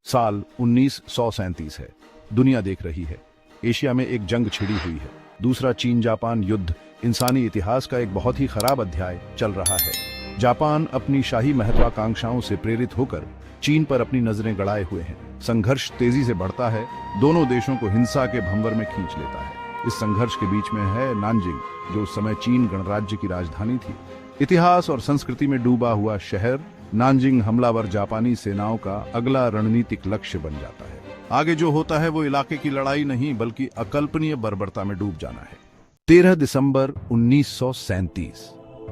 साल 1937 है। दुनिया देख रही है। एशिया में एक जंग छिड़ी हुई है। दूसरा चीन जापान युद्ध इंसानी इतिहास का एक बहुत ही खराब अध्याय चल रहा है। जापान अपनी शाही महत्वाकांक्षाओं से प्रेरित होकर चीन पर अपनी नजरें गड़ाए हुए हैं। संघर्ष तेजी से बढ़ता है, दोनों देशों को हिंसा के भंवर में खींच लेता है। इस संघर्ष के बीच में है नानजिंग, जो उस समय चीन गणराज्य की राजधानी थी। इतिहास और संस्कृति में डूबा हुआ शहर नानजिंग हमलावर जापानी सेनाओं का अगला रणनीतिक लक्ष्य बन जाता है। आगे जो होता है वो इलाके की लड़ाई नहीं बल्कि अकल्पनीय बर्बरता में डूब जाना है। 13 दिसंबर 1937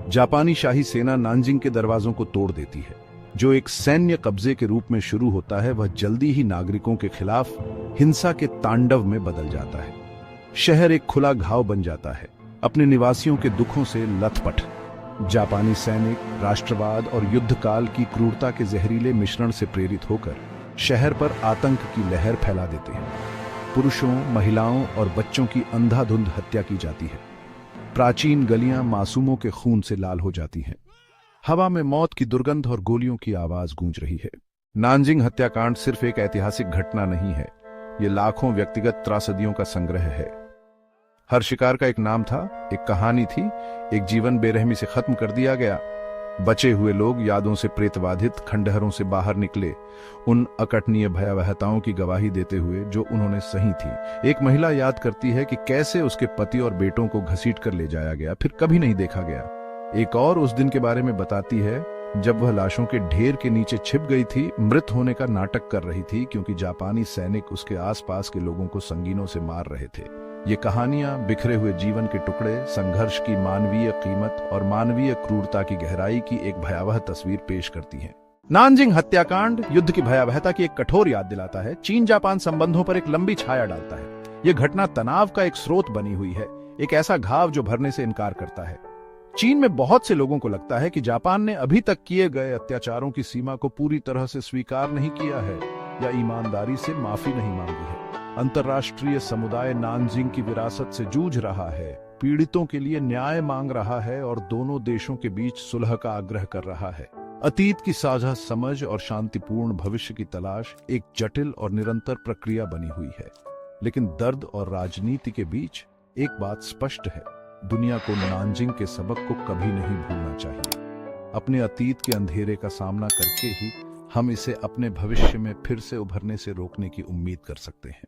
जापानी शाही सेना नानजिंग के दरवाजों को तोड़ देती है। जो एक सैन्य कब्जे के रूप में शुरू होता है वह जल्दी ही नागरिकों के खिलाफ हिंसा के तांडव में बदल जाता है। शहर एक खुला घाव बन जाता है, अपने निवासियों के दुखों से लथपथ। जापानी सैनिक राष्ट्रवाद और युद्ध काल की क्रूरता के जहरीले मिश्रण से प्रेरित होकर शहर पर आतंक की लहर फैला देते हैं। पुरुषों, महिलाओं और बच्चों की अंधाधुंध हत्या की जाती है। प्राचीन गलियां मासूमों के खून से लाल हो जाती हैं। हवा में मौत की दुर्गंध और गोलियों की आवाज गूंज रही है। नानजिंग हत्याकांड सिर्फ एक ऐतिहासिक घटना नहीं है, ये लाखों व्यक्तिगत त्रासदियों का संग्रह है। हर शिकार का एक नाम था, एक कहानी थी, एक जीवन बेरहमी से खत्म कर दिया गया। बचे हुए लोग यादों से प्रेतबाधित खंडहरों से बाहर निकले, उन अकटनीय भयावहताओं की गवाही देते हुए जो उन्होंने सही थी। एक महिला याद करती है कि कैसे उसके पति और बेटों को घसीट कर ले जाया गया, फिर कभी नहीं देखा गया। एक और उस दिन के बारे में बताती है जब वह लाशों के ढेर के नीचे छिप गई थी, मृत होने का नाटक कर रही थी क्योंकि जापानी सैनिक उसके आसपास के लोगों को संगीनों से मार रहे थे। ये कहानियां बिखरे हुए जीवन के टुकड़े, संघर्ष की मानवीय कीमत और मानवीय क्रूरता की गहराई की एक भयावह तस्वीर पेश करती हैं। नानजिंग हत्याकांड युद्ध की भयावहता की एक कठोर याद दिलाता है। चीन जापान संबंधों पर एक लंबी छाया डालता है। यह घटना तनाव का एक स्रोत बनी हुई है, एक ऐसा घाव जो भरने से इनकार करता है। चीन में बहुत से लोगों को लगता है कि जापान ने अभी तक किए गए अत्याचारों की सीमा को पूरी तरह से स्वीकार नहीं किया है या ईमानदारी से माफी नहीं मांगी है। अंतर्राष्ट्रीय समुदाय नानजिंग की विरासत से जूझ रहा है, पीड़ितों के लिए न्याय मांग रहा है और दोनों देशों के बीच सुलह का आग्रह कर रहा है। अतीत की साझा समझ और शांतिपूर्ण भविष्य की तलाश एक जटिल और निरंतर प्रक्रिया बनी हुई है। लेकिन दर्द और राजनीति के बीच एक बात स्पष्ट है, दुनिया को नानजिंग के सबक को कभी नहीं भूलना चाहिए। अपने अतीत के अंधेरे का सामना करके ही हम इसे अपने भविष्य में फिर से उभरने से रोकने की उम्मीद कर सकते हैं।